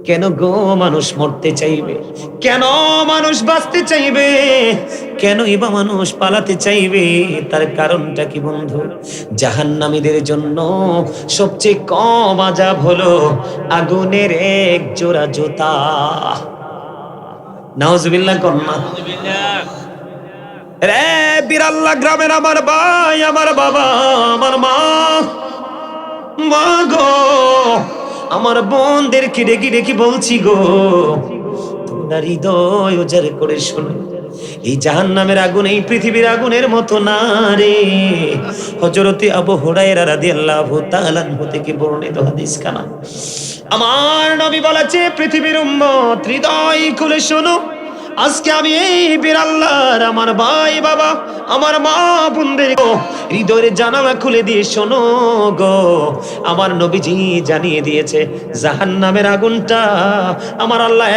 কেন গো মানুষ মরতে চাইবে? কেন মানুষ বাঁচতে চাইবে? কেনই বা মানুষ পালাতে চাইবে? তার কারণটা কি বন্ধু? জাহান্নামীদের জন্য সবচেয়ে কম আযাব হলো আগুনের এক জোড়া জুতা। নাউজুবিল্লাহ কন্যা। রে বিরাল্লা গ্রামের আমার ভাই, আমার বাবা, আমার মা, মা গো, আমার বোনদেরকে ডেকে ডেকে বলছি গো, তোমরা হৃদয় উজাড় করে শোনো, এই জাহান্নামের আগুন এই পৃথিবীর আগুনের মতো না রে। হযরতে আবু হুরায়রা রাদিয়াল্লাহু তাআলা আনহু থেকে বর্ণিত হাদিস কানা, আমার নবী বলেছে, পৃথিবীর উম্মত হৃদয় খুলে শোনো, আজকে আমি এই বিরাল্লার আমার ভাই বাবা, আমার মা বোনদের হৃদয়ের জানালা খুলে দিয়ে শোনো গো, আমার নবীজি জানিয়ে দিয়েছে জাহান্নামের আগুনটা আমার আল্লাহ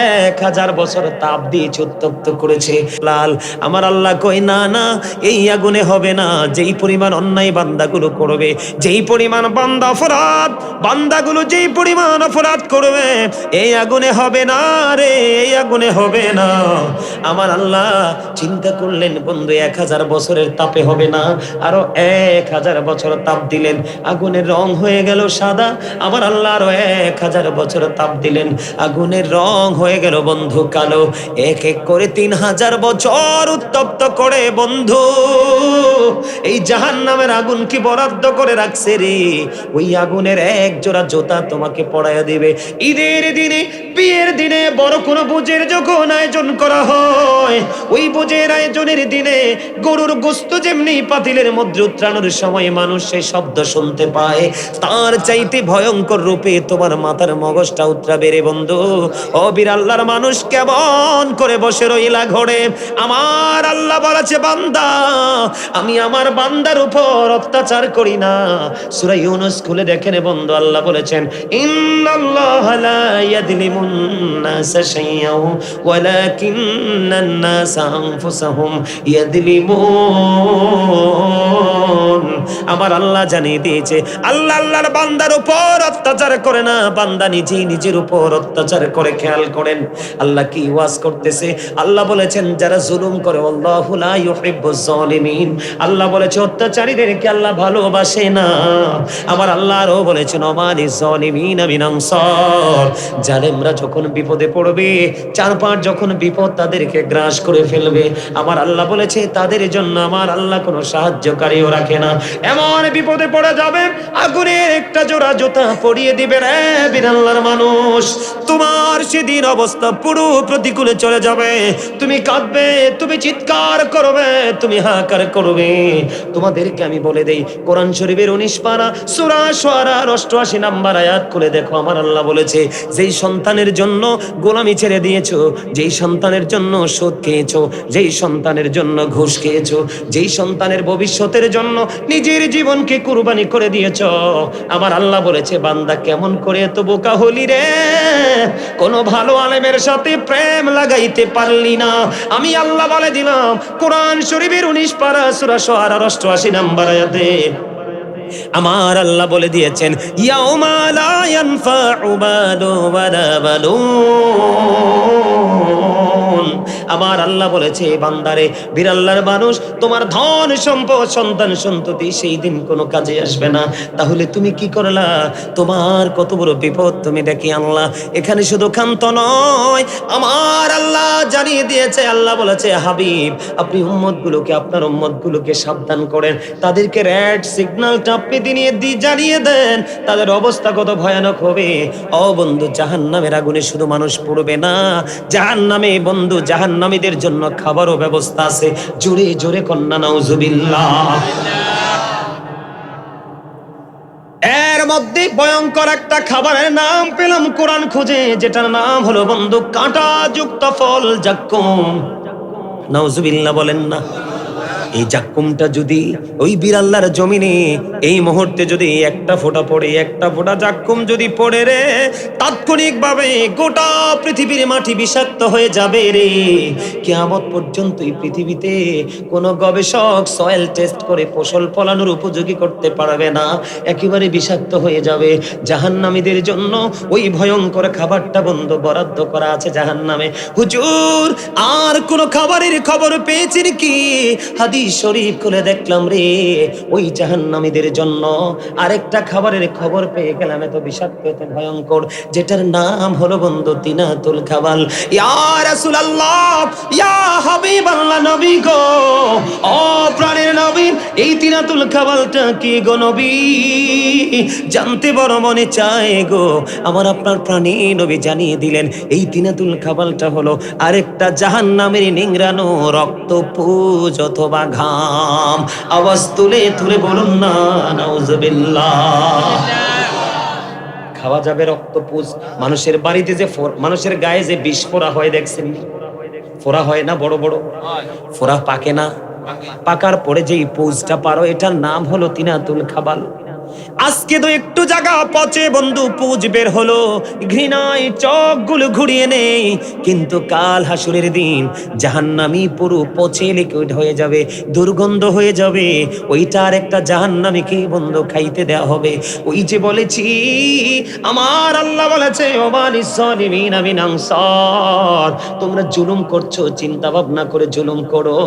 1000 বছর তাপ দিয়ে উত্তপ্ত করেছে। লাল আমার আল্লাহ কই না না, এই আগুনে হবে না, যেই পরিমাণ অন্যায় বান্দাগুলো করবে, যেই পরিমাণ বান্দা অপরাধ বান্দাগুলো যেই পরিমাণ অপরাধ করবে, এই আগুনে হবে না রে, এই আগুনে হবে না। আমার আল্লাহ চিন্তা করলেন বন্ধু 1000 বছরের তাপে হবে না, আরো 1000 বছর তাপ দিলেন, আগুনের রং হয়ে গেল সাদা। আমার আল্লাহ আরো 1000 বছর তাপ দিলেন, আগুনের রং হয়ে গেল বন্ধু কালো। এক এক করে 3000 বছর উত্তপ্ত করে বন্ধু এই জাহান্নামের আগুন কি বরাদ্দ করে রাখছে রে, ওই আগুনের এক জোড়া জুতা তোমাকে পরাইয়া দিবে। ঈদের দিনে, বিয়ের দিনে, বড় কোনো ভোজের যখন আয়োজন করা হয়, ওই ভোজের আয়োজনের দিনে গরুর গোশত যেমনি পাতিলের মধ্যে উত্রানোর সময় মানুষ সেই শব্দ শুনতে পায়, তার চাইতে ভয়ঙ্কর রূপে তোমার মাথার মগজটা উতরাবে রে বন্ধু। ও বিরাল্লার মানুষ কেমন করে বসে রইলা ঘরে? আমার আল্লাহ বলেছে, বান্দা আমি আমার বান্দার উপর অত্যাচার করি না। সূরা ইউনূস খুলে দেখেন বন্ধু, আল্লাহ বলেছেন, ইন্নাল্লাহা লা ইয়াযলিমুন নাসা শাইআন ওয়ালাকিন্নান নাসা আনফুসাহুম ইয়াযলিমুন। আমার আল্লাহ জানিয়ে দিয়েছে, আল্লাহ আল্লাহর বান্দার উপর অত্যাচার করে না, বান্দা নিজেই নিজের উপর অত্যাচার করে। খেয়াল করেন আল্লাহ কি ওয়াজ করতেছে। আল্লাহ বলেছেন, যারা জুলুম করে আল্লাহু লা ইউহিব্বুজ জালিমিন, আল্লাহ বলেছে অত্যাচারীদেরকে আল্লাহ ভালোবাসে না। আমার আল্লাহ আরো বলেছেন, ওমালিজ জালিমিন মিন আনসার, জালেমরা যখন বিপদে পড়বে, চারপাশ যখন বিপদ তাদেরকে গ্রাস করে ফেলবে, আমার আল্লাহ বলেছে তাদের জন্য আমার আল্লাহ কোনো সাহায্যকারীও রাখে না। এমন বিপদে পড়ে যাবে, আগুনের একটা জোড়া জুতা পরিয়ে দিবে রে বিরাল্লার মানুষ, তোমার সেদিন অবস্থা পুরো প্রতিকূলে চলে যাবে। তুমি কাঁদবে, তুমি চিৎকার করবে, তুমি হাহাকার করবে। তোমাদেরকে আমি বলে দেই, কোরআন শরীফের 19 পারা সূরা শুআরার 88 নাম্বার আয়াত খুলে দেখো। আমার আল্লাহ বলেছে, যেই সন্তানের জন্য গোলামি ছেড়ে দিয়েছো, যেই সন্তানের জন্য সুদ খেয়েছো, যেই সন্তানের জন্য ঘুষ খেয়েছো, যেই সন্তানের ভবিষ্যতের জন্য নিজের জীবনকে কুরবানি করে দিয়েছো, আমার আল্লাহ বলেছে, বান্দা কেমন করে এত বোকা হলি রে, কোনো ভালো আলেমের সাথে প্রেম লাগাইতে পারলি না। আমি আল্লাহ বলে দিলাম, কোরআন শরীফের 19 পারা সূরা শুআরার 88 নাম্বার আয়াতে আমার আল্লাহ বলে দিয়েছেন, ইয়াউমা লা ইয়ানফাউ মালু ওয়ালা বানুন। আমার আল্লাহ বলেছে, বান্দারে বিরাল্লার মানুষ, তোমার ধন সম্পদ সন্তান সন্ততি সেই দিন কোনো কাজে আসবে না। তাহলে তুমি কি করলা? তোমার কত বড় বিপদ তুমি ডেকে আনলা। এখানে শুধু ক্ষান্ত নয়, আমার আল্লাহ জানিয়ে দিয়েছে, আল্লাহ বলেছে, হাবিব আপনি উম্মতগুলোকে, আপনার উম্মতগুলোকে সাবধান করেন, তাদেরকে রেড সিগন্যালটা আপনি জানিয়ে দেন, তাদের অবস্থা কত ভয়ানক হবে। ও বন্ধু, জাহান্নামের আগুনে শুধু মানুষ পড়বে না, জাহান্নামে বন্ধু জাহান্নামীদের জন্য খাবারও ব্যবস্থা আছে। জোরে জোরে কন্যা নাউজুবিল্লাহ। এর মধ্যে ভয়ঙ্কর একটা খাবারের নাম পেলাম কোরআন খুঁজে, যেটার নাম হলো বন্ধু কাঁটা যুক্ত ফল জাক্কুম। নাউজুবিল্লাহ বলেন না। এই জাক্কুমটা যদি ওই বীর আল্লাহর জমিনে এই মুহূর্তে যদি একটা ফোঁটা পড়ে, একটা ফোঁটা জাক্কুম যদি পড়ে রে, তাৎক্ষণিকভাবে গোটা পৃথিবীর মাটি বিষাক্ত হয়ে যাবে রে। কিয়ামত পর্যন্ত এই পৃথিবীতে কোনো গবেষক সয়েল টেস্ট করে ফসল ফলানোর উপযোগী করতে পারবে না, একেবারে বিষাক্ত হয়ে যাবে। জাহান্নামীদের জন্য ওই ভয়ঙ্কর খাবারটা বরাদ্দ করা আছে জাহান্নামে। হুজুর আর কোন খাবারের খবর পেয়েছেন কি? হাদিস শরীফ খুলে দেখলাম রে, ওই জাহান্নামীদের জন্য আরেকটা খাবারের খবর পেয়ে গেলাম, এত বিষাক্ত এত ভয়ঙ্কর, যেটার নাম হলো বন্ধু তিনাতুল খাবাল। ইয়া রাসূলুল্লাহ, ইয়া হাবিবাল্লাহ, নবী গো, ও প্রাণের নবী, এই তিনাতুল খাবালটা কি গো নবী? জানতে বড় মনে চায় গো। আমার আপনার প্রাণী নবী জানিয়ে দিলেন, এই তিনাতুল খাবালটা হলো আরেকটা জাহান্নামের নিংড়ানো রক্ত, পুজ অথবা ঘাম। আওয়াজ তুলে তুলে বলুন না নাউজুবিল্লাহ। খাওয়া যাবে রক্ত, পুজ। মানুষের বাড়িতে যে মানুষের গায়ে যে বিষ ফোড়া হয় দেখছেন, ফোড়া হয় না, বড় বড় ফোড়া পাকে না, পাকার পরে যেই পুজটা পারো, এটার নাম হলো তিনাতুল খাবাল। আজকে তো একটু জায়গা পচে বন্ধু পুজ বের হলো, ঘৃণায় চোখগুলো ঘুরিয়ে নেই, কিন্তু কাল হাসুরের দিন জাহান্নামী পুরো পচে লিকুইড হয়ে যাবে, দুর্গন্ধ হয়ে যাবে। ওইটার একটা জাহান্নামীকে বন্ধু খাইতে দেয়া হবে। ওই যে বলেছি, আমার আল্লাহ বলেছে, ওমালিস জালিমিনা মিন আনসার, তোমরা জুলুম করছো, চিন্তা ভাবনা করে জুলুম করো।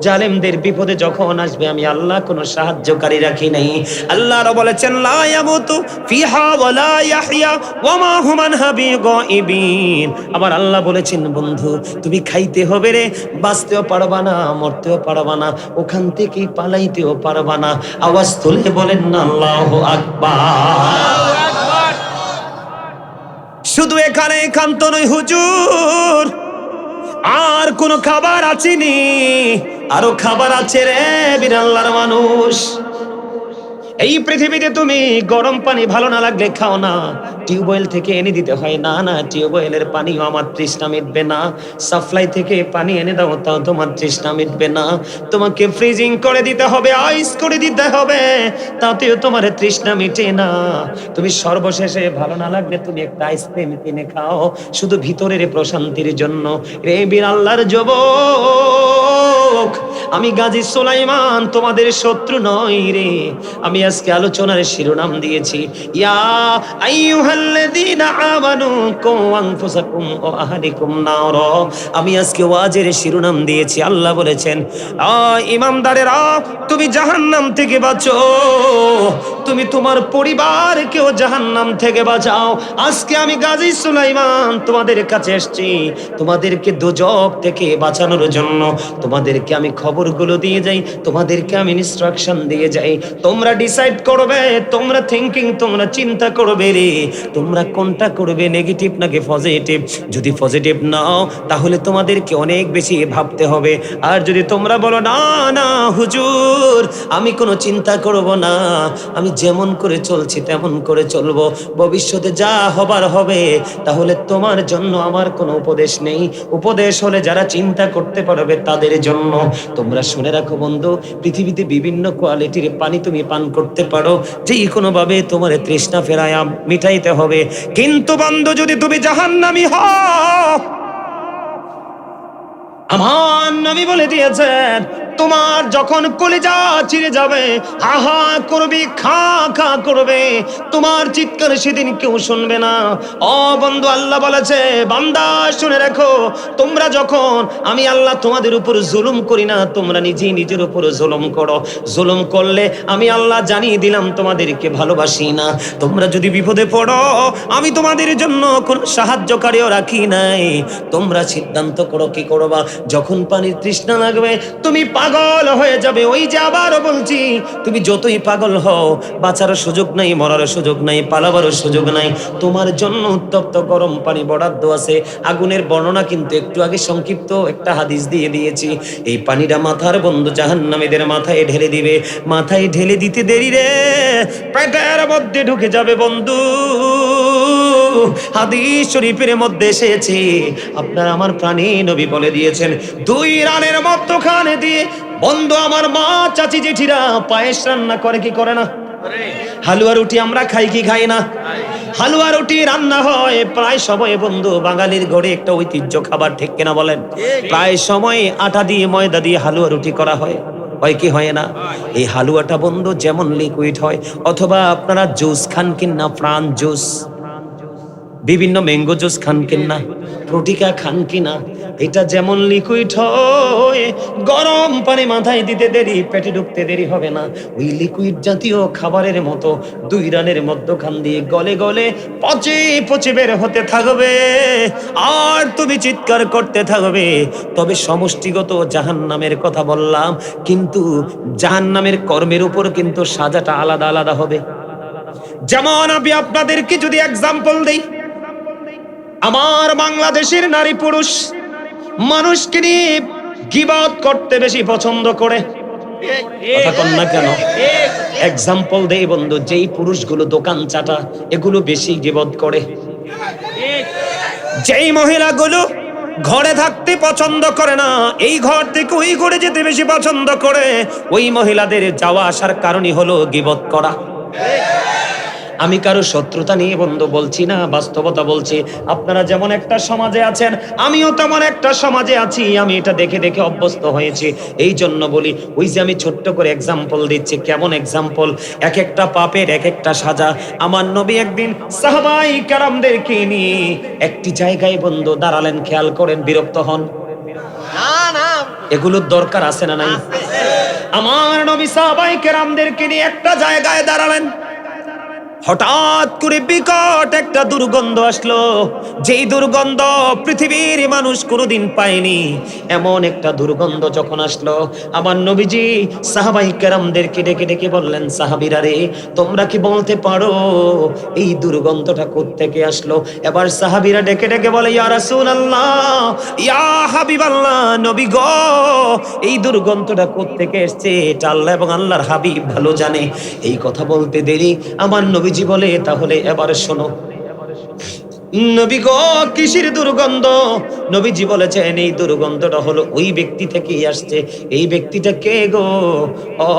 জালেমদের বিপদে যখন আসবে আমি আল্লাহ কোনো সাহায্যকারী রাখি নাই। আল্লাহ বলেছেন, লা ইয়ামুতু ফিহা ওয়ালা ইয়াহইয়া ওয়া মা হুম আনহা বিগাইবিন। আমার আল্লাহ বলেছেন, বন্ধু তুমি খাইতে হবে রে, বাঁচতেও পারবা না, মরতেও পারবা না, ওখান থেকে পালাইতেও পারবা না। আওয়াজ তুলে বলেন না আল্লাহু আকবার। শুধু এখানে একান্ত নয় হুজুর, আর কোন খাবার আছে নি? আরো খাবার আছে রে বীর আল্লাহর মানুষ। এই পৃথিবীতে তুমি গরম পানি ভালো না লাগলে খাও না, টিউবওয়েল থেকে এনে দিতে হয়, না না টিউবওয়েলের পানিও আমার তৃষ্ণা মিটবে না। সাপ্লাই থেকে পানি এনে দাও, তাও তোমার তৃষ্ণা মিটবে না। তোমাকে ফ্রিজিং করে দিতে হবে, আইস করে দিতে হবে, তাতেও তোমার তৃষ্ণা মিটে না। তুমি সর্বশেষে ভালো না লাগলে তুমি একটা আইসক্রিম কিনে খাও, শুধু ভিতরের প্রশান্তির জন্য। রে বীর আল্লাহর যুবক, আমি গাজী সুলাইমান তোমাদের শত্রু নই রে। আমি আজকে আলোচনার শিরোনাম দিয়েছি, ইয়া আইয়ুহাল্লাযীনা আমানু কু আনফুসাকুম ওয়া আহলিকুম নার। আমি আজকে ওয়াজের শিরোনাম দিয়েছি, আল্লাহ বলেছেন, ইমানদারেরা তুমি জাহান্নাম থেকে বাঁচো, তুমি তোমার পরিবারকেও জাহান্নাম থেকে বাঁচাও। আজকে আমি গাজী সুলাইমান তোমাদের কাছে এসেছি তোমাদেরকে দোজখ থেকে বাঁচানোর জন্য। তোমাদেরকে আমি খবরগুলো দিয়ে যাই, তোমাদেরকে আমি ইনস্ট্রাকশন দিয়ে যাই, তোমরা ডিসাইড করবে, তোমরা থিংকিং, তোমরা চিন্তা করবে রে, তোমরা কোনটা করবে, নেগেটিভ নাকি পজিটিভ। যদি পজিটিভ নাও তাহলে তোমাদেরকে অনেক বেশি ভাবতে হবে। আর যদি তোমরা বলো না না হুজুর আমি কোনো চিন্তা করব না, আমি যেমন করে চলছি তেমন করে চলবো, ভবিষ্যতে যা হবার হবে, তাহলে তোমার জন্য আমার কোনো উপদেশ নেই। উপদেশ হলে যারা চিন্তা করতে পারবে তাদের জন্য। তোমরা শুনে রাখো বন্ধু, পৃথিবীতে বিভিন্ন কোয়ালিটির পানি তুমি পান করতে পারো, যেই কোনো ভাবে তোমার তৃষ্ণা ফেরায়া মিটাইতে হবে। কিন্তু বন্ধু যদি তুমি জাহান্নামী হও, আমার নবী বলে দিয়েছেন, তোমার যখন কলিজা চিরে যাবে, আহা করবে, খা খা করবে, তোমার চিৎকার সেদিন কেউ শুনবে না। ও বন্ধু, আল্লাহ বলেছে, বান্দা শুনে রাখো, তোমরা যখন, আমি আল্লাহ তোমাদের উপর জুলুম করি না, তোমরা নিজেই নিজের উপর জুলুম করো। জুলুম করলে আমি আল্লাহ জানিয়ে দিলাম তোমাদেরকে ভালোবাসি না। তোমরা যদি বিপদে পড়ো, আমি তোমাদের জন্য কোনো সাহায্যকারীও রাখি নাই। তোমরা সিদ্ধান্ত করো কি করবা। যখন পানির তৃষ্ণা লাগবে তুমি পাগল হয়ে যাবে। ওই যে আবারও বলছি, তুমি যতই পাগল হও, বাঁচার সুযোগ নাই, মরার সুযোগ নাই, পালাবার সুযোগ নাই। তোমার জন্য উত্তপ্ত গরম পানি বরাদ্দ আছে। আগুনের বর্ণনা কিন্তু একটু আগে সংক্ষিপ্ত একটা হাদিস দিয়ে দিয়েছি। এই পানিটা মাথার বন্ধু জাহান্নামীদের মাথায় ঢেলে দিবে। মাথায় ঢেলে দিতে দেরি রে, পেটের মধ্যে ঢুকে যাবে বন্ধু। হাদিস শরীফের মধ্যে এসেছে, আপনার আমার প্রাণী নবী বলে দিয়েছেন, দুই রানের মধ্যখানে দিয়ে বন্ধু আমার মা চাচি জেঠিরা পায়েস রান্না করে কি করে না? হালুয়া রুটি আমরা খাই কি খাই না? হালুয়া রুটি রান্না হয় প্রায় সময় বন্ধু বাঙালির ঘরে একটা ঐতিহ্য খাবার, ঠিক কিনা বলেন? প্রায় সময় আটা দিয়ে ময়দা দিয়ে হালুয়া রুটি করা হয়, হয় কি হয় না? এই হালুয়াটা বন্ধু যেমন লিকুইড হয়, অথবা আপনারা জুস খান কিনা, প্রাণ জুস, বিভিন্ন ম্যাঙ্গো জুস খান কিনা, ফ্রুটিকা খান কিনা, এটা যেমন লিকুইড হয়, গরম পানি মাথায় দিতে দেরি, পেটে ঢুকতে দেরি হবে না। ওই লিকুইড জাতীয় খাবারের মতো 2 রানের মধ্যখান দিয়ে গলে গলে পচে পচে বের হতে থাকবে, আর তুমি চিৎকার করতে থাকবে। তবে সমষ্টিগত জাহান্নামের কথা বললাম, কিন্তু জাহান্নামের কর্মের উপর কিন্তু সাজাটা আলাদা আলাদা হবে। যেমন আমি আপনাদেরকে যদি এক্সাম্পল দেই, আমার বাংলাদেশের নারী পুরুষ মানুষকে নিয়ে গীবত করতে বেশি পছন্দ করে, কথা কন না কেন? এক্সাম্পল দেই বন্ধু, যেই পুরুষগুলো দোকান চাটা এগুলো বেশি গীবত করে, যেই মহিলাগুলো ঘরে থাকতে পছন্দ করে না, এই ঘর থেকে ওই ঘরে যেতে বেশি পছন্দ করে, ওই মহিলাদের যাওয়া আসার কারণই হলো গীবত করা। আমি কারো শত্রুতা নিয়ে বন্ধু বলছি না, বাস্তবতা বলছি। আপনারা যেমন একটা সমাজে আছেন, আমিও তেমন একটা সমাজে আছি, আমি এটা দেখে দেখে অভ্যস্ত হয়েছি। এই জন্য বলি, ওই যে আমি ছোট্ট করে এক্সাম্পল দিচ্ছি, কেমন এক্সাম্পল? এক একটা পাপের এক একটা সাজা। আমার নবী একদিন সাহাবায়ে কেরামদেরকে নিয়ে একটি জায়গায় বন্ধু দাঁড়ালেন, খেয়াল করেন, বিরক্ত হন না, এগুলোর দরকার আছে না নাই? আমার নবী সাহাবায়ে কেরামদেরকে নিয়ে একটা জায়গায় দাঁড়ালেন, হঠাৎ করে বিকট একটা দুর্গন্ধ আসলো, যেই দুর্গন্ধ পৃথিবীর মানুষ কোনোদিন পায়নি। এমন একটা দুর্গন্ধ যখন আসলো, আমার নবীজি সাহাবায়ে কেরামদেরকে ডেকে ডেকে বললেন, সাহাবীরা রে, তোমরা কি বলতে পারো এই দুর্গন্ধটা কোত্থেকে আসলো? এবার সাহাবীরা ডেকে ডেকে বলে, ইয়া রাসূলুল্লাহ, ইয়া হাবিবাল্লাহ, নবী গো, এই দুর্গন্ধটা কোত্থেকে এসেছে এটা আল্লাহ এবং আল্লাহর হাবিব ভালো জানে। এই কথা বলতে দেরি আমার নবীজি বলে, তাহলে এবারে শোনো। নবী গো, কিসের দুর্গন্ধ? নবীজি বলেছেন, এই দুর্গন্ধটা হলো ওই ব্যক্তি থেকেই আসছে। এই ব্যক্তিটা কে গো? ও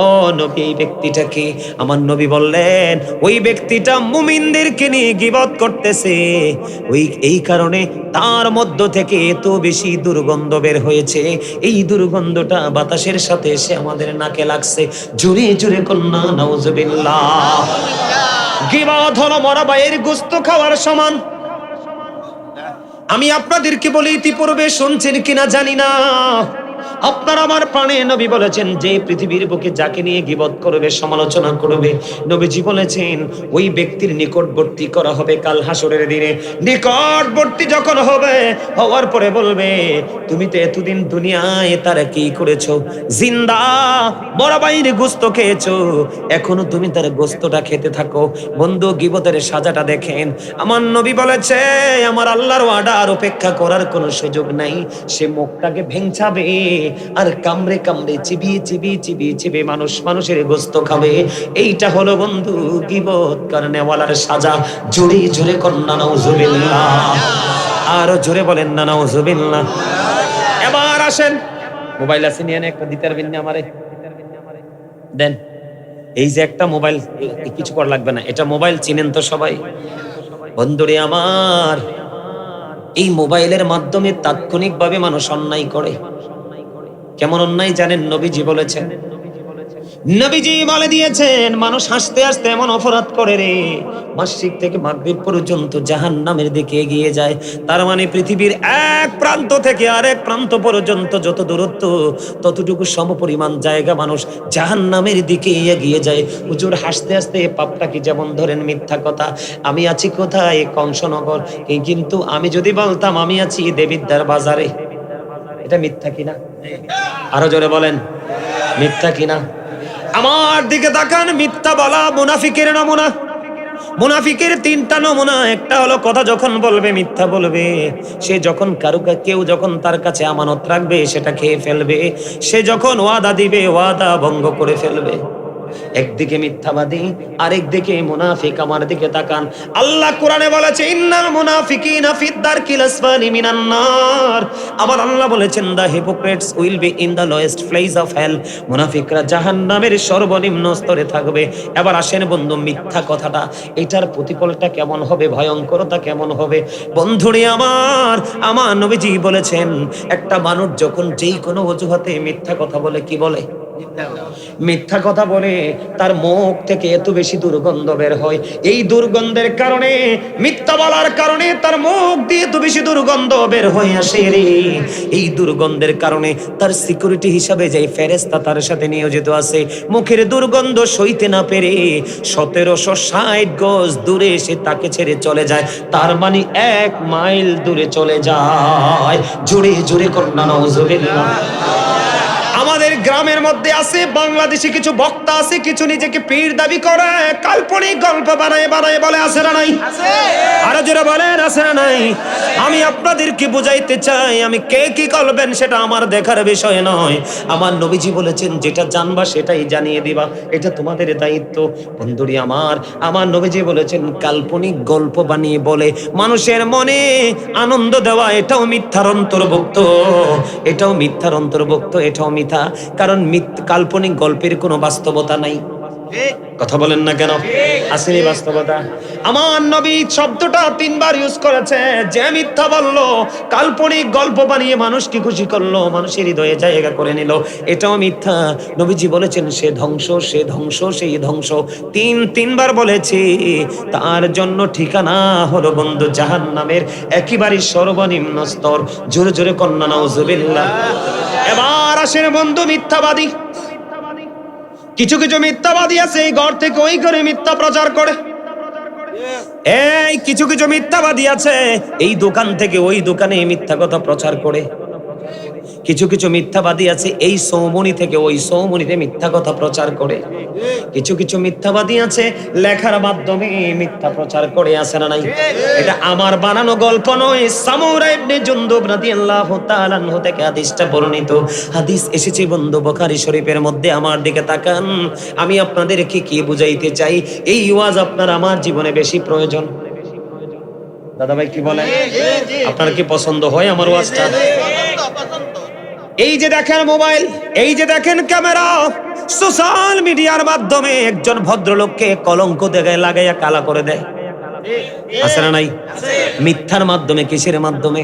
নবী, এই ব্যক্তিটা কে? আমার নবী বললেন, ওই ব্যক্তিটা মুমিনদেরকে নিয়ে গীবত করতেছে, এই কারণে তার মধ্য থেকে এত বেশি দুর্গন্ধ বের হয়েছে। এই দুর্গন্ধটা বাতাসের সাথে এসে আমাদের নাকে লাগছে। জোরে জোরে কন্যা নাউজুবিল্লাহ। গীবত হলো মরা ভাইয়ের গোশত খাওয়ার সমান। আমি আপনাদেরকে বলি, ইতিপূর্বে শুনছেন কিনা জানি না, আপনার আমার প্রাণে নবী বলেছেন, যে পৃথিবীর বুকে যাকে নিয়ে গীবত করবে, সমালোচনা করবে, নবীজি বলেছেন ওই ব্যক্তির নিকটবর্তী করা হবে কাল হাসরের দিনে। নিকটবর্তী যখন হবে, হওয়ার পরে বলবে, তুমি তো এতদিন দুনিয়ায় তারা কি করেছো? জিন্দা মরা বাইর গোশত খেয়েছো, এখনো তুমি তার গোশতটা খেতে থাকো। বন্ধু, গীবতের সাজাটা দেখেন। আমার নবী বলেছে, আমার আল্লাহর ওয়াদার অপেক্ষা করার কোনো সুযোগ নাই। সে মুখটাকে ভেঙচাবে আর কামড়ে কামড়ে চিবিয়ে চিবিয়ে চিবিয়ে চিবিয়ে মানুষের গোশত খাবে। এইটা হলো বন্ধু গীবত করনেওয়ালার সাজা। জোরে জোরে কন্যা নাউজুবিল্লাহ, আরো জোরে বলেন না নাউজুবিল্লাহ। এবার আসেন, মোবাইল আছে নিয়ে একটা দিতে পারবেন না আমারে? দেন। এই যে একটা মোবাইল, কিছু করা লাগবে না, এটা মোবাইল চিনেন তো সবাই? বন্ধুরে আমার, এই মোবাইলের মাধ্যমে তাৎক্ষণিকভাবে মানুষ অন্যায় করে। কেমন অন্যায় জানেন? নবীজি বলেছেন, নবীজি বলে দিয়েছেন, মানুষ হাসতে হাসতে এমন অপরাধ করে রে, মাসরিক থেকে মাগরিব পর্যন্ত জাহান্নামের দিকে এগিয়ে যায়। তার মানে পৃথিবীর এক প্রান্ত থেকে আরেক প্রান্ত পর্যন্ত যত দূরত্ব, ততটুকু সমপরিমাণ জায়গা মানুষ জাহান্নামের দিকে এগিয়ে যায়। হুজুর, হাসতে হাসতে পাপটা কি? যেমন ধরেন মিথ্যা কথা, আমি আছি কোথায়? কংসনগর, কিন্তু আমি যদি বলতাম আমি আছি দেবিদ্বার বাজারে, এটা মিথ্যা কিনা? আরো জোরে বলেন, মিথ্যা কিনা? আমার দিকে তাকান, মিথ্যা বলা মুনাফিকের নমুনা। মুনাফিকের 3টা নমুনা। একটা হলো কথা যখন বলবে মিথ্যা বলবে। সে যখন কেউ যখন তার কাছে আমানত রাখবে সেটা খেয়ে ফেলবে। সে যখন ওয়াদা দিবে ওয়াদা ভঙ্গ করে ফেলবে। একদিকে মিথ্যাবাদী, আরেকদিকে মুনাফিক। আমার দিকে তাকান, আল্লাহ কোরআনে বলেছে ইন্নাল মুনাফিকিনা ফিদ দারকিল আসফালি মিনান নার। আমার আল্লাহ বলেছেন the hypocrites will be in the lowest place of hell. মুনাফিকরা জাহান্নামের সর্বনিম্ন স্তরে থাকবে। এবার আসেন বন্ধু, মিথ্যা কথাটা, এটার প্রতিফলটা কেমন হবে, ভয়ঙ্করতা কেমন হবে? বন্ধুরে আমার, আমার নবীজি বলেছেন একটা মানুষ যখন যেই কোনো অজুহাতে মিথ্যা কথা বলে, কি বলে? মিথ্যা কথা বলে, তার মুখ থেকে এত বেশি দুর্গন্ধ বের হয়। এই দুর্গন্ধের কারণে, মিথ্যা বলার কারণে তার মুখ দিয়ে এত বেশি দুর্গন্ধ বের হয়ে আসে রে। এই দুর্গন্ধের কারণে তার সিকিউরিটি হিসাবে যে ফেরেশতা তার সাথে নিয়োজিত আছে, মুখের দুর্গন্ধ সইতে না পেরে 1760 গজ দূরে এসে তাকে ছেড়ে চলে যায়। তার মানে 1 মাইল দূরে চলে যায়। জোরে জোরে করুন নাউজুবিল্লাহ। আমাদের গ্রামের মধ্যে আছে, বাংলাদেশে কিছু বক্তা আছে, কিছু নিজেকে পীর দাবি করে, কাল্পনিক গল্প বানায় বানায় বলে, আছে না নাই? আরো জোরে বলেন, আছে না নাই? আমি আপনাদেরকে বুঝাইতে চাই, আমি কে কি করবেন সেটা আমার দেখার বিষয় নয়। আমার নবীজি বলেছেন যেটা জানবা সেটাই জানিয়ে দিবা, এটা তোমাদের দায়িত্ব। বন্ধুরি আমার, আমার নবীজি বলেছেন কাল্পনিক গল্প বানিয়ে বলে মানুষের মনে আনন্দ দেওয়া, এটাও মিথ্যার অন্তর্ভুক্ত, এটাও মিথ্যার অন্তর্ভুক্ত, এটাও মিথ্যা। কারণ কাল্পনিক গল্পের কোনো বাস্তবতা নাই। কথা বলেন না কেন? আসেনি বাস্তবতা। আমার নবী শব্দটা 3 বার ইউজ করেছে। যে মিথ্যা বললো, কাল্পনিক গল্প বানিয়ে মানুষকে খুশি করলো, মানুষের হৃদয়ে জায়গা করে নিল, এটাও মিথ্যা। নবীজি বলেছেন সে ধ্বংস, সে ধ্বংস, সেই ধ্বংস। 3 বার বলেছে। তার জন্য ঠিকানা হলো বন্ধু জাহান্নামের একেবারে সর্বনিম্ন স্তর। জোরে জোরে কন্যা নাউজুবিল্লাহ। এবার আসেন বন্ধু মিথ্যাবাদী। কিছু কিছু মিথ্যাবাদী আছে এই ঘর থেকে ওই ঘরে মিথ্যা প্রচার করে। এই কিছু কিছু মিথ্যাবাদী আছে এই দোকান থেকে ওই দোকানে মিথ্যা কথা প্রচার করে। কিছু কিছু মিথ্যাবাদী আছে এই সৌমনি থেকে ওই সৌমনিতে মিথ্যা কথা প্রচার করে। কিছু কিছু মিথ্যাবাদী আছে লেখার মাধ্যমে মিথ্যা প্রচার করে, আছে না নাই? এটা আমার বানানো গল্প নয়, সামুরা ইবনে জুনদুব রাদিয়াল্লাহু তাআলা আনহু থেকে হাদিসটা বর্ণিত। হাদিস এসেছে বন্ধু বুখারী শরীফের মধ্যে। আমার দিকে তাকান, আমি আপনাদেরকে কি বুঝাইতে চাই, এই ওয়াজ আপনার আমার জীবনে বেশি প্রয়োজন। দাদা ভাই কি বলেন? আপনার কি পছন্দ হয় আমার ওয়াজটা? এই যে দেখেন মোবাইল, এই যে দেখেন ক্যামেরা, সোশ্যাল মিডিয়ার মাধ্যমে একজন ভদ্রলোককে কলঙ্ক দেখায় লাগাইয়া কালা করে দেয়, আছে না নাই? মিথ্যার মাধ্যমে। কিসের মাধ্যমে?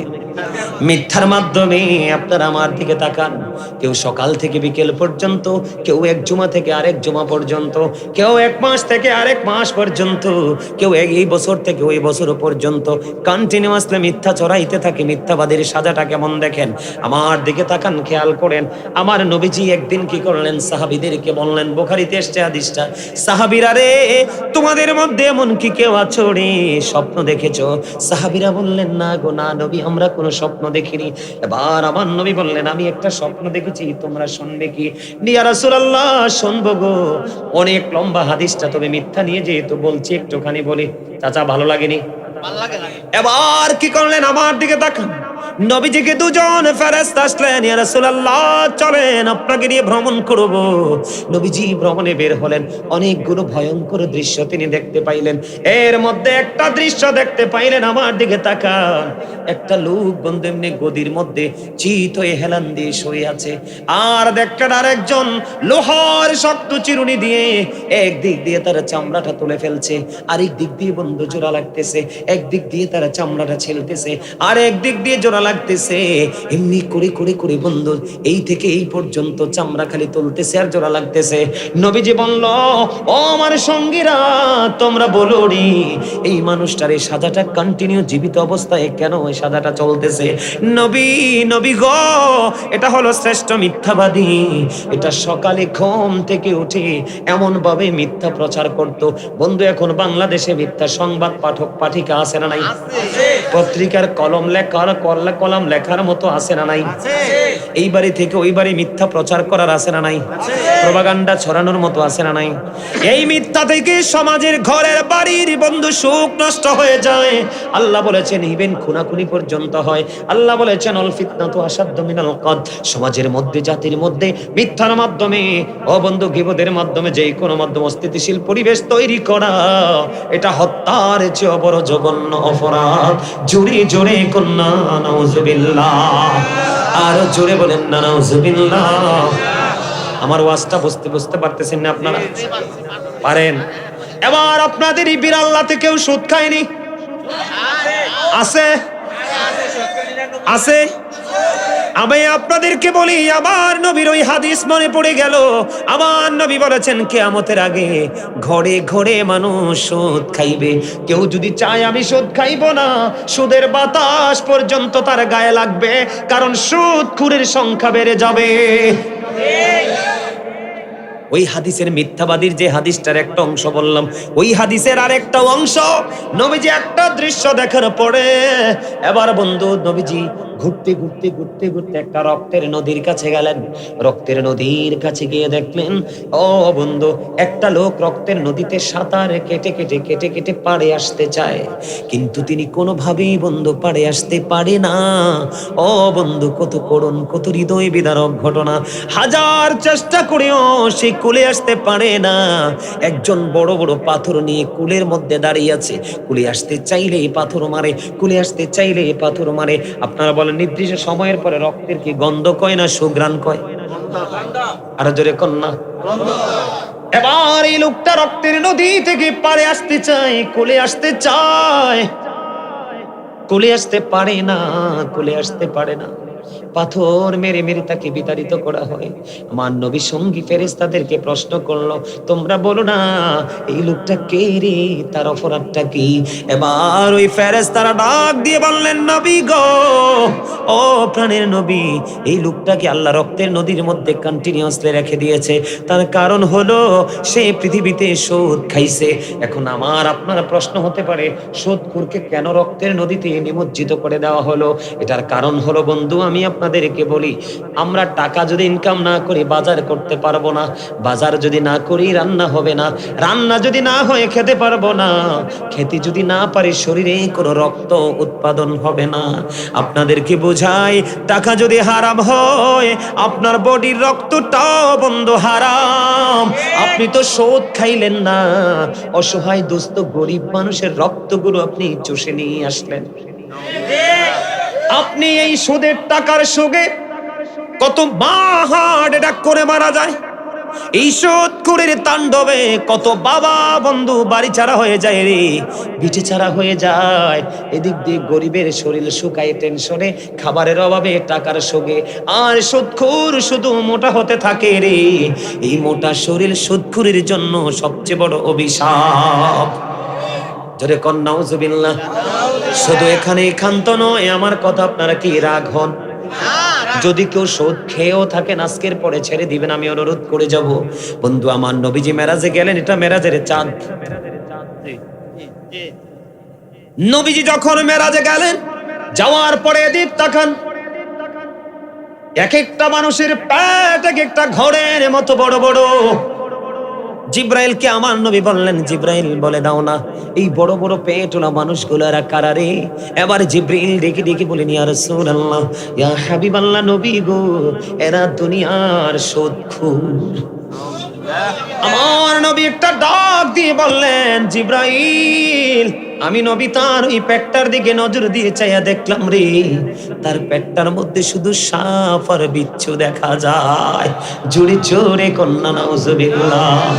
মিথ্যার মাধ্যমে। আপনারা আমার দিকে তাকান, কেউ সকাল থেকে বিকেল পর্যন্ত, কেউ 1 জুমা থেকে আরেক জুমা পর্যন্ত, কেউ 1 মাস থেকে আরেক মাস পর্যন্ত, কেউ এই বছর থেকে ওই বছর পর্যন্ত কন্টিনিউয়াসলি মিথ্যা চড়াইতে থাকে। মিথ্যাবাদীর সাজাটা কেমন দেখেন। আমার দিকে তাকান, খেয়াল করেন। আমার নবীজি একদিন কি করলেন, সাহাবীদেরকে বললেন, বুখারীতে এসেছে হাদিসটা, সাহাবীরা রে, তোমাদের মধ্যে এমন কি কেউ আছো রে স্বপ্ন দেখেছো? সাহাবীরা বললেন না গো না নবী, আমরা কোনো স্বপ্ন দেখিনি। এবার আমার নবী বললেন আমি একটা স্বপ্ন দেখেছি, তোমরা শুনবে কি? ইয়া রাসূলুল্লাহ শুনবো গো। অনেক লম্বা হাদিসটা, তবে মিথ্যা নিয়ে যেহেতু বলছি একটুখানি বলি। চাচা ভালো লাগেনি? এবার কি করলেন, আমার দিকে তাকান। নবীজিকে 2 জন ফেরেশতা আসলেন, ইয়া রাসূলুল্লাহ চলেন আপনাকে নিয়ে ভ্রমণ করব। নবীজি ভ্রমণে বের হলেন, অনেকগুলো ভয়ঙ্কর দৃশ্য তিনি দেখতে পাইলেন। এর মধ্যে একটা দৃশ্য দেখতে পাইলেন, আমার দিকে তাকান। একটা লোক বন্ধু এমনি গদির মধ্যে চিত হয়ে হেলান দিয়ে শুয়ে আছে, আর দেখেন আরেকজন লোহার শক্ত চিরুনি দিয়ে একদিক দিয়ে তার চামড়াটা তুলে ফেলছে, আরেক দিক দিয়ে বন্ধু জোড়া লাগতেছে। একদিক দিয়ে তারা চামড়াটা ছেলতেছে, আর একদিক দিয়ে জোড়া লাগতেছে। এমনি করে করে করে বন্ধু এই থেকে এই পর্যন্ত চামড়া খালি তুলতেছে আর জোড়া লাগতেছে। নবীজি বলল, ও আমার সঙ্গীরা তোমরা বলো রে, এই মানুষটার এই সাজাটা কন্টিনিউ জীবিত অবস্থায় কেন এই সাজাটা চলতেছে? নবী গো, এটা হলো শ্রেষ্ঠ মিথ্যাবাদী। এটা সকালে ঘুম থেকে উঠে এমন ভাবে মিথ্যা প্রচার করত। বন্ধু এখন বাংলাদেশে মিথ্যা সংবাদ পাঠক পাঠিকা আছে না নাই? পত্রিকার কলম লেখার কলম লেখার মতো আছে না নাই? এই বাড়ি থেকে ওই বাড়ি মিথ্যা প্রচার করার আছে না নাই? প্রপাগান্ডা ছড়ানোর মতো আছে না নাই? এই মিথ্যা থেকে সমাজের ঘরের বাড়ির বন্ধু সুখ নষ্ট হয়ে যায়। আল্লাহ বলেছেন ইভেন খুনাখুনি পর্যন্ত হয়। আল্লাহ বলেছেন অল ফিতনাতু আসাদ্দু মিনাল কদ। সমাজের মধ্যে জাতির মধ্যে মিথ্যার মাধ্যমে ও বন্ধু গীবতের মাধ্যমে যে কোনো মাধ্যম অস্থিতিশীল পরিবেশ তৈরি করা, এটা হত্যার চেয়ে বড় জঘন্য অপরাধ। জোরে জোরে কন্যা নাউজুবিল্লাহ, আরো জোরে বলেন না নাউজুবিল্লাহ। আমার ওয়াজটা বুঝতে পারতেছেন না আপনারা? পারেন? এবার আপনাদের এই বিড়াল্লাতে কেউ সুদ খায়নি? আছে? আছে? আমি আপনাদেরকে বলি, আমার নবীর ওই হাদিস মনে পড়ে গেল। আমার নবী বলেছেন কিয়ামতের আগে ঘরে ঘরে মানুষ সুদ খাইবে। কেউ যদি চায় আমি সুদ খাইব না, সুদের বাতাস পর্যন্ত তার গায়ে লাগবে, কারণ সুদখোরের সংখ্যা বেড়ে যাবে। ওই হাদিসের মিথ্যাবাদীর যে হাদিসটার একটা অংশ বললাম, ওই হাদিসের আরেকটা অংশ নবীজি একটা দৃশ্য দেখার পরে এবার বন্ধু নবীজি ঘুরতে ঘুরতে ঘুরতে ঘুরতে একটা রক্তের নদীর কাছে গেলেন। রক্তের নদীর কাছে গিয়ে দেখলেন, ও বন্ধু, একটা লোক রক্তের নদীতে সাঁতার কেটে কেটে কেটে কেটে পাড়ে আসতে চায়, কিন্তু তিনি কোনোভাবেই বন্ধু পাড়ে আসতে পারে না। ও বন্ধু, কত করুণ, কত হৃদয় বিদারক ঘটনা। হাজার চেষ্টা করেও সে কুলে আসতে পারে না। একজন বড় বড় পাথর নিয়ে কুলের মধ্যে দাঁড়িয়ে আছে। কুলে আসতে চাইলে পাথর মারে, কুলে আসতে চাইলে পাথর মারে। আপনারা বলেন, নির্দিষ্ট সময়ের পরে রক্তের কি গন্ধ কয় না সুঘ্রাণ কয়? আরো জোরে কন্যা। এবার এই লোকটা রক্তের নদী থেকে পাড়ে আসতে চায়, কুলে আসতে চায়, কুলে আসতে পারে না, কুলে আসতে পারে না। পাথর মেরে মেরে তাকে বিতাড়িত করা হয়। আমার নবী সঙ্গী ফেরেশতাদেরকে প্রশ্ন করলো, তোমরা বলো না এই লোকটা কে রে, তার অপরাধটা কি? এবার ওই ফেরেশতারা ডাক দিয়ে বললেন, নবী গো, ও প্রাণের নবী, এই লোকটাকে আল্লাহ রক্তের নদীর মধ্যে কন্টিনিউয়াসলি রেখে দিয়েছে। তার কারণ হলো সে পৃথিবীতে সুদ খাইছে। এখন আমার আপনার প্রশ্ন হতে পারে, সুদখোরকে কেন রক্তের নদীতে নিমজ্জিত করে দেওয়া হলো? এটার কারণ হলো বন্ধু, আমি আপনাদেরকে বলি, আমরা টাকা যদি ইনকাম না করি বাজার করতে পারবো না, বাজার যদি না করি রান্না হবে না, রান্না যদি না হয় খেতে পারবো না, খেতে যদি না পারি শরীরে কোনো রক্ত উৎপাদন হবে না। আপনাদেরকে বোঝাই, টাকা যদি হারাম হয় আপনার বডির রক্তটাও বন্ধু হারাম। আপনি তো সুদ খাইলেন না, অসহায় দুস্থ গরিব মানুষের রক্তগুলো আপনি চুষে নিয়ে আসলেন। আপনি এই সুদের টাকার সুগে কত মা হার্ট অ্যাটাক করে মারা যায়। এই সুদখোরের তাণ্ডবে কত বাবা বন্ধু বাড়ি ছাড়া হয়ে যায় রে, বিটে ছাড়া হয়ে যায়। এদিক দিয়ে গরিবের শরীর শুকায় টেনশনে, খাবারের অভাবে, টাকার সুগে। আর সুদখোর শুধু মোটা হতে থাকে রে। এই মোটা শরীর সুদখোরের জন্য সবচেয়ে বড় অভিশাপ। জোরে কন নাউজুবিল্লাহ। শুধু এখানে ক্ষান্ত নয়, আমার কথা আপনারা কি রাগ হন? যদি কেউ সুদ খেয়েও থাকেন আজকের পরে ছেড়ে দিবেন, আমি অনুরোধ করে যাব। বন্ধু আমার নবীজি মেরাজে গেলেন, এটা মেরাজের চাঁদ। নবীজি যখন মেরাজে গেলেন, যাওয়ার পরে এদিক তাকান, এক একটা মানুষের পেট এক একটা ঘরের মতো বড় বড়। জিব্রাইলকে আমার নবী বললেন, জিব্রাইল বলে দাও না এই বড় বড় পেটওয়ালা মানুষগুলো এরা কারা রে? এবার জিব্রাইল ডেকে ডেকে বলেন, ইয়া রাসূলুল্লাহ, ইয়া হাবিবাল্লাহ, নবী গো, এরা দুনিয়ার সুদখোর। আমার নবী একটা ডাক দিয়ে বললেন, জিব্রাইল, আমি নবী তার ওই পেটটার দিকে নজর দিয়ে চাইয়া দেখলাম রে, তার পেটটার মধ্যে শুধু সাপ আর বিচ্ছু দেখা যায়। জোরে জোরে কন্যা নাউজুবিল্লাহ,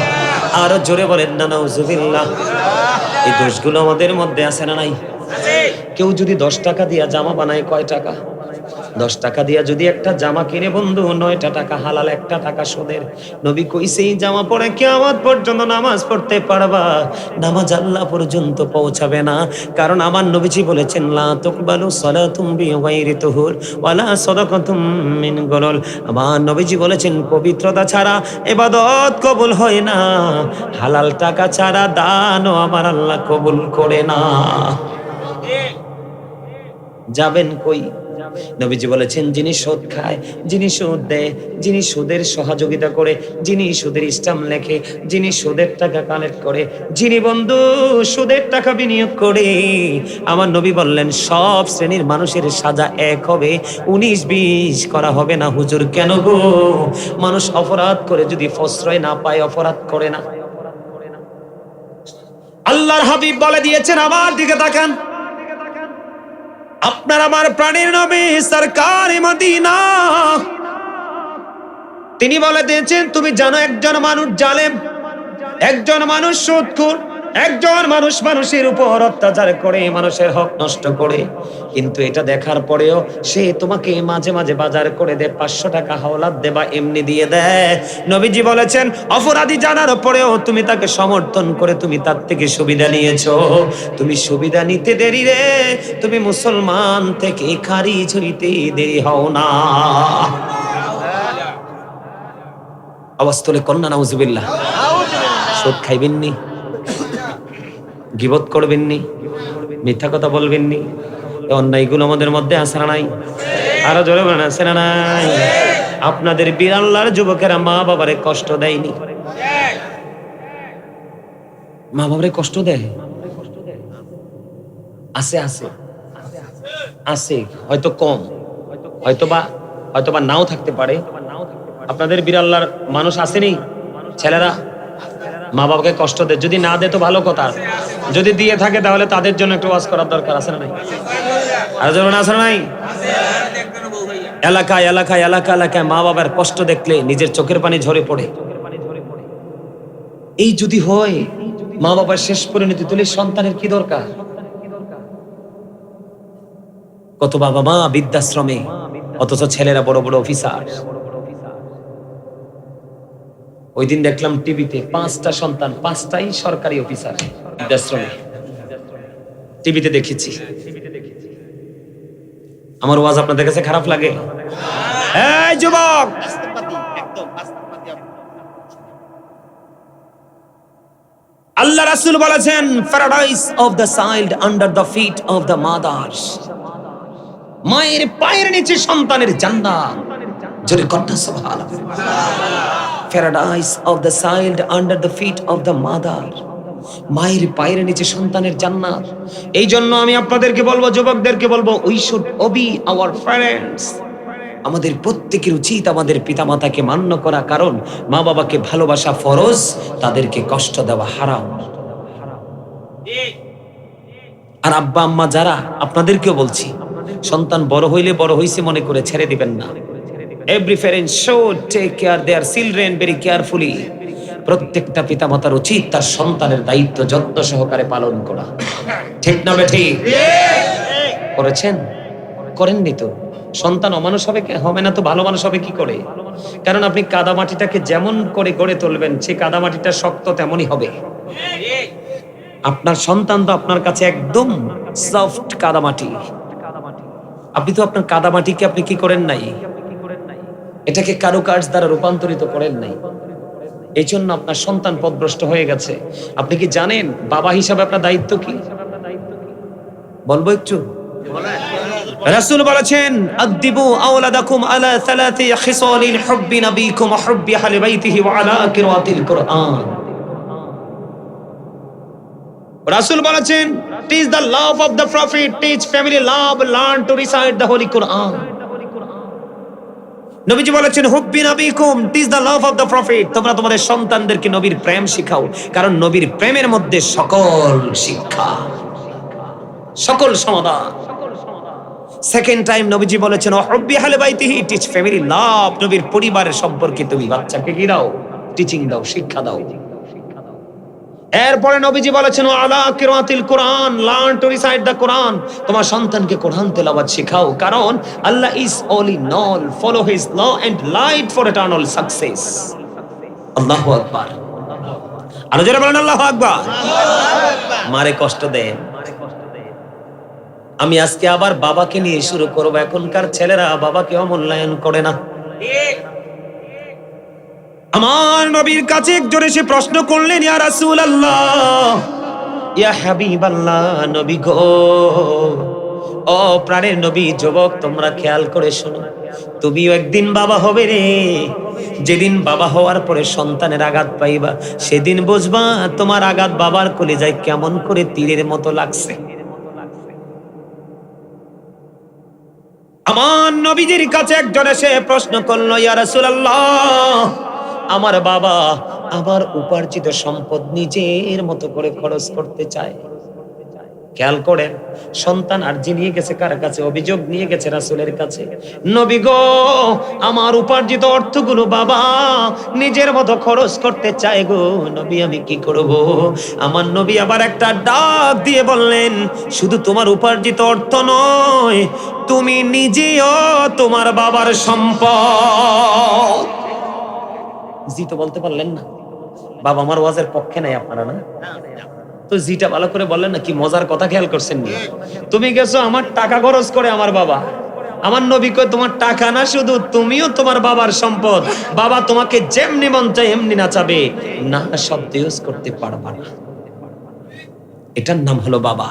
আরো জোরে বলেন না নাউজুবিল্লাহ। এই দোষগুলো আমাদের মধ্যে আছে না নাই? কেউ যদি 10 টাকা দিয়া জামা বানায়, কয় টাকা? 10 টাকা দিয়া যদি একটা জামা কিনে বন্ধু, 9টা টাকা হালাল, 1টা টাকা সুদের। নবী কইছে এই জামা পরে কিয়ামত পর্যন্ত নামাজ পড়তে পারবা, নামাজ আল্লাহ পর্যন্ত পৌঁছাবে না। কারণ আমার নবীজি বলেছেন, লা তুকবালু সালাতুম বিগাইরি তুহুর ওয়ালা সাদাকাতুম মিন গলল। আমার নবীজি বলেছেন, পবিত্রতা ছাড়া ইবাদত কবুল হয় না, হালাল টাকা ছাড়া দানও আমার আল্লাহ কবুল করে না। যাবেন কই? নবীজি বলেছেন, যিনি সুদ খায়, যিনি সুদ দেয়, যিনি সুদের সহযোগিতা করে, যিনি সুদের স্ট্যাম্প লেখে, যিনি সুদের টাকা কালেক্ট করে, যিনি বন্ধু সুদের টাকা বিনিয়োগ করে, আমার নবী বললেন সব শ্রেণীর মানুষের সাজা এক হবে, 19-20 করা হবে না। হুজুর কেন গো? মানুষ অপরাধ করে যদি প্রশ্রয় না পায় অপরাধ করে না। আল্লাহর হাবিব বলে দিয়েছেন, আমার দিকে তাকান, আপনার আমার প্রাণের নবী সরকার মদিনা, তিনি বলে দিয়েছেন, তুমি জানো একজন মানুষ জালেম, একজন মানুষ সুদখোর, একজন মানুষ মানুষের উপর অত্যাচার করে, মানুষের হক নষ্ট করে, কিন্তু এটা দেখার পরেও সে তোমাকে মাঝে মাঝে বাজার করে দেয়, 500 টাকা হাওলাত দেবা এমনি দিয়ে দেয়। নবীজি বলেছেন, অপরাধী জানার পরেও তুমি তাকে সমর্থন করে তুমি তার থেকে সুবিধা নিয়েছো। তুমি সুবিধা নিতে দেরি রে, তুমি মুসলমান থেকে খারিজ হইতে দেরি হও না। আওয়াজ তুলে কন্যা নাউজুবিল্লাহ। সুদ খাইবেন নি, গীবত করবেন নি, মিথ্যা কথা বলবেন নি, অন্যায়গুলো আমাদের মধ্যে আছে না নাই? আরো জোরে বলেন, আছে না নাই? আপনাদের বিড়াল্লার যুবকেরা মা বাবারে কষ্ট দেয়নি? মা বাবারে কষ্ট দেয়? আছে আছে আছে, হয়তো কম, হয়তোবা নাও থাকতে পারে। আপনাদের বিড়াল্লার মানুষ আসেনি, ছেলেরা মা বাবাকে কষ্ট দেয়? যদি না দেয় তো ভালো কথা, যদি দিয়ে থাকে তাহলে তাদের জন্য একটু ওয়াজ করার দরকার আছে না নাই? আর যেমন আছে না নাই? এলাকায় এলাকায় এলাকা এলাকায় মা বাবার কষ্ট দেখলে নিজের চোখের পানি ঝরে পড়ে। এই যদি হয় মা বাবার শেষ পরিণতি, তুলে সন্তানের কি দরকার? কত বাবা মা বৃদ্ধাশ্রমে, অথচ ছেলেরা বড় বড় অফিসার। ওই দিন দেখলাম টিভিতে 5টা সন্তান, 5টাই সরকারি অফিসার বৃদ্ধাশ্রমে, টিভিতে দেখেছি। আমার ওয়াজ আপনাদের কাছে খারাপ লাগে? এই যুবক, আল্লাহ রাসূল বলেছেন, paradise of the child under the feet of the mothers. মায়ের পায়ের নিচে সন্তানের জান্নাত। জোরে কন্যা সুবহানাল্লাহ। Paradise of the child under the feet of the mother. মায়ের পায়ের নিচে সন্তানের জান্নাত। এই জন্য আমি আপনাদেরকে বলবো, যুবকদেরকে বলবো, we should Obi our parents. আমাদের প্রত্যেকের উচিত আমাদের পিতামাতাকে মান্য করা, কারণ মা বাবাকে ভালোবাসা ফরজ, তাদেরকে কষ্ট দেওয়া হারাম। আর আব্বা আম্মা যারা, আপনাদেরকেও বলছি, সন্তান বড় হইলে বড় হইছে মনে করে ছেড়ে দিবেন না। Every parent should take care their children very carefully. প্রত্যেকটা পিতামাতার উচিত তার সন্তানের দায়িত্ব যত্ন সহকারে পালন করা। ঠিক না বেঠিক? করেছেন? করেননি তো? সন্তান অমানুষ হবে না তো ভালো মানুষ হবে কি করে? কারণ আপনি কাদামাটিটাকে যেমন করে গড়ে তুলবেন, সেই কাদামাটিটা শক্ত তেমনই হবে। আপনার সন্তান তো আপনার কাছে একদম সফট কাদামাটি। আপনি তো আপনার কাদামাটিকে আপনি কি করেন নাই, এটাকে কারুকার্য দ্বারা রূপান্তরিত করেন নাই। এই জন্য আপনার সন্তান পথভ্রষ্ট হয়ে গেছে। আপনি কি জানেন বাবা হিসাবে আপনার দায়িত্ব কি? বলবো একটু? রাসূল বলেছেন, আদিবু আওলাদাকুম আলা সালাতি খিসালিন হুব্বি নবিকুম ওয়া হুব্বি আহলি বাইতিহি ওয়া আলা কিরাতিল কুরআন। রাসূল বলেছেন, teach the love of the prophet, teach family love, learn to recite the holy Quran. নবীজি বলেছেন, হুব্বি নবিকুম, teach the love of the prophet. তোমরা তোমাদের সন্তানদেরকে নবীর প্রেম শিখাও, কারণ নবীর প্রেমের মধ্যে সকল শিক্ষা, সকল সমাধান। সেকেন্ড টাইম নবীজি বলেছেন, হুব্বি আহলি বাইতিহি, টিচ ফ্যামিলি লাভ। নবীর পরিবারের সম্পর্কে তুমি বাচ্চাকে কি দাও? টিচিং দাও, শিক্ষা দাও। এরপরে নবীজি বলেছেন, আলা কিরাতিল কুরআন, learn to recite the Quran. তোমার সন্তানকে কোরআন তেলাওয়াত শেখাও, কারণ Allah is all in all, follow his law and light for eternal success. আল্লাহু আকবার। আরো জোরে বলেন আল্লাহু আকবার। মারে কষ্ট দেন। আমি আজকে আবার বাবাকে নিয়ে শুরু করব। এখনকার ছেলেরা বাবাকে অমূল্যায়ন করে না। আমার নবীর কাছে একজন এসে প্রশ্ন করলেন, ইয়া রাসূলুল্লাহ, ইয়া হাবিবাল্লাহ, নবী গো, ও প্রাণের নবী, যুবক তোমরা খেয়াল করে শোনো, তুমিও একদিন বাবা হবে রে। যেদিন বাবা হওয়ার পরে সন্তানের আঘাত পাইবা, সেদিন বুঝবা তোমার আঘাত বাবার কলিজায় কেমন করে তীরের মতো লাগছে। আমার নবীজির কাছে একজন এসে প্রশ্ন করলো, ইয়া রাসূলুল্লাহ, আমার বাবা আমার উপার্জিত সম্পদ নিজের মতো করে খরচ করতে চায়। খেয়াল করেন, সন্তান আরজি নিয়ে গেছে কার কাছে? অভিযোগ নিয়ে গেছে রাসূলের কাছে। নবী গো, আমার উপার্জিত অর্থগুলো বাবা নিজের মতো খরচ করতে চায় গো নবী, আমি কি করব? আমার নবী আবার একটা ডাক দিয়ে বললেন, শুধু তোমার উপার্জিত অর্থ নয়, তুমি নিজেও তোমার বাবার সম্পদ। জি তো বলতে পারলেন না? বাবা আমার ওয়াজের পক্ষে নাই আপনারা, না তো জিটা ভালো করে বললেন না। কি মজার কথা খেয়াল করছেন না? তুমি গেছো আমার টাকা খরচ করে আমার বাবা, আমার নবী কয় তোমার টাকা না, শুধু তুমিও তোমার বাবার সম্পদ। বাবা তোমাকে যেমনি মন চায় এমনি নাচাবে, না শব্দ ইউজ করতে পারবা না। এটার নাম হলো বাবা।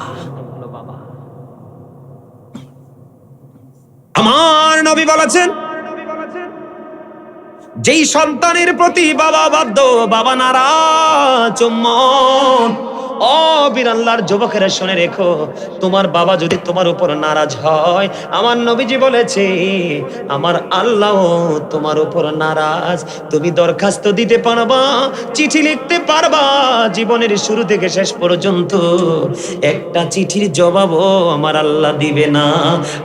আমার নবী বলেছেন, যেই সন্তানের প্রতি বাবা বাধ্য, বাবা নারাজ, ও বীর আল্লাহর যুবকেরা শুনে রেখো, তোমার বাবা যদি তোমার উপর নারাজ হয়, আমার নবীজি বলেছে আমার আল্লাহ তোমার উপর নারাজ। তুমি দরখাস্ত দিতে পারবা, চিঠি লিখতে পারবা, জীবনের শুরু থেকে শেষ পর্যন্ত একটা চিঠির জবাবও আমার আল্লাহ দিবে না।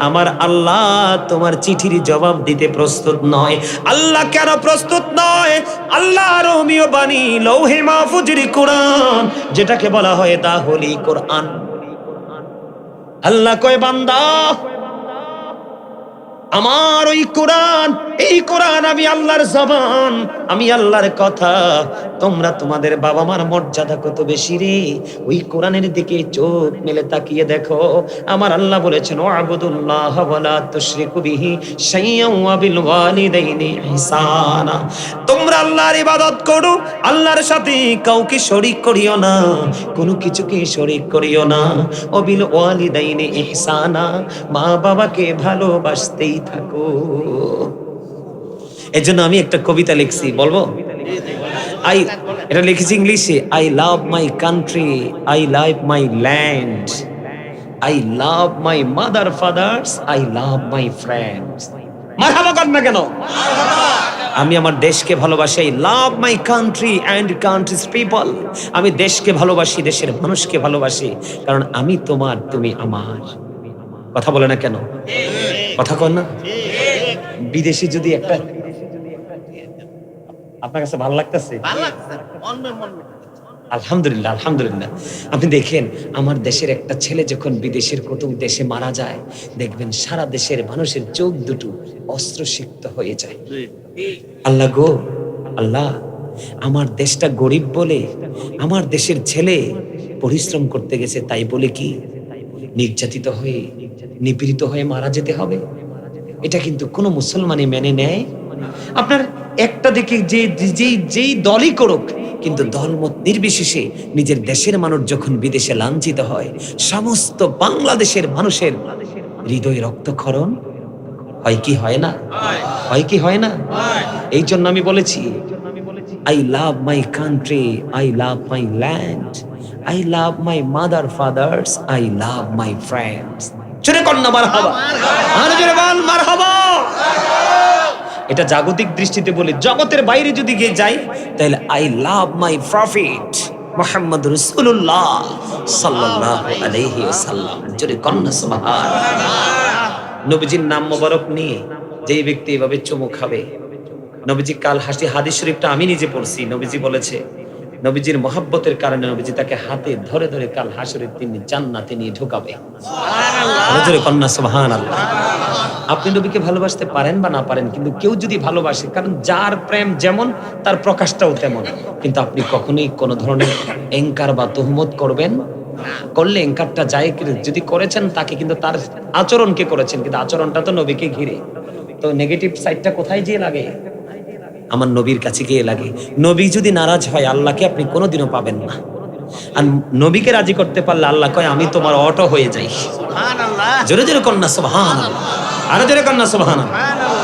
আমার আল্লাহ তোমার চিঠির জবাব দিতে প্রস্তুত নয়। আল্লাহ কেন প্রস্তুত নয়? আল্লাহ রোমিও বাণী লৌহে মাহফুজের কোরআন, যেটাকে বলা হয় দা হোলি কোরআন। আল্লাহ কয় বান্দা, আমার ওই কোরআন, এই কোরআন আমি আল্লাহর জবান, আমি আল্লাহর কথা। তোমরা তোমাদের বাবা মার মর্যাদা কত বেশি রে, ওই কোরআনের দিকে চোখ মেলে তাকিয়ে দেখো। আমার আল্লাহ বলেছেন, ওয়াবুদুল্লাহ ওয়ালা তুশরিকু বিহি শাইয়্যান ওয়া বিল ওয়ালিদাইনি ইহসানা। তোমরা আল্লাহর ইবাদত করো, আল্লাহর সাথে কাউকে শরীক করিও না, কোনো কিছুকে শরীক করিও না। ও বিল ওয়ালিদাইনি ইহসানা, মা বাবাকে ভালোবাসতেই থাকো। এজন্য আমি একটা কবিতা লিখছি, বলবো? এটা লিখেছি ইংলিশে। I love my country, I love my land, I love my mother father's, I love my friends. মারহাবা কর না কেন? আমি আমার দেশকে ভালোবাসি। I love my country and countries people. আমি দেশকে ভালোবাসি, দেশের মানুষকে ভালোবাসি, কারণ আমি তোমার, তুমি আমার। কথা বলে না কেন? কথা কর না? বিদেশি যদি একটা, আপনার কাছে ভালো লাগতেছে? আলহামদুলিল্লাহ, আলহামদুলিল্লাহ। আপনি দেখেন, আমার দেশের একটা ছেলে যখন বিদেশের কোন দেশে মারা যায়, দেখবেন সারা দেশের মানুষের চোখ দুটো অস্ত্রসিক্ত হয়ে যায়। আল্লাহ গো, আল্লাহ, আমার দেশটা গরিব বলে আমার দেশের ছেলে পরিশ্রম করতে গেছে, তাই বলে কি নির্যাতিত হয়ে, নিপীড়িত হয়ে মারা যেতে হবে? এটা কিন্তু কোনো মুসলমানই মেনে নেয়। আপনার একটা দিকে যেই দলই করুক, কিন্তু দলমত নির্বিশেষে নিজের দেশের মানুষ যখন বিদেশে লাঞ্ছিত হয়, সমস্ত বাংলাদেশের মানুষের হৃদয় রক্তক্ষরণ হয় কি হয় না? হয় কি হয় না? এই জন্য আমি বলেছি, I love my country, I love my land, I love my mother father's, I love my friends. জোরে কন্যা মারহাবা, আর জোরে বল মারহাবা। এটা জাগতিক দৃষ্টিতে বলি, জগতের বাইরে যদি গিয়ে যাই, তাহলে I love my prophet Muhammad রাসূলুল্লাহ সাল্লাল্লাহু আলাইহি ওয়াসাল্লাম। জোরে কন্যা সুবহানাল্লাহ। নবীজির নাম মোবারক নিয়ে যেই ব্যক্তি এভাবে চুমু খাবে, নবীজি কাল হাদিস শরীফটা আমি নিজে পড়ছি। নবীজি বলেছে, নবীজির মহব্বতের কারণে নবীজি তাকে হাতে ধরে ধরে কাল হাসরের দিনে জান্নাতে নিয়ে ঢোকাবে। কন্যা সুবহানাল্লাহ। আপনি নবীকে ভালোবাসতে পারেন বা না পারেন, কিন্তু কেউ যদি ভালোবাসে, কারণ যার প্রেম যেমন তার প্রকাশটাও তেমন। কিন্তু আপনি কখনোই কোনো ধরনের এঙ্কার বা তুহমত করবেন, করলে এঙ্কারটা যায়, যদি করেছেন তাকে কিন্তু তার আচরণকে করেছেন, কিন্তু আচরণটা তো নবীকে ঘিরে। তো নেগেটিভ সাইডটা কোথায় গিয়ে লাগে? আমার নবীর কাছে গিয়ে লাগে। নবী যদি নারাজ হয়, আল্লাহকে আপনি কোনোদিনও পাবেন না। আর নবীকে রাজি করতে পারলে আল্লাহ কয় আমি তোমার অটো হয়ে যাই। সুবহানাল্লাহ জোরে জোরে কন্যা সুবহানাল্লাহ, আরো জোরে কন্যা সুবহানাল্লাহ। সুবহানাল্লাহ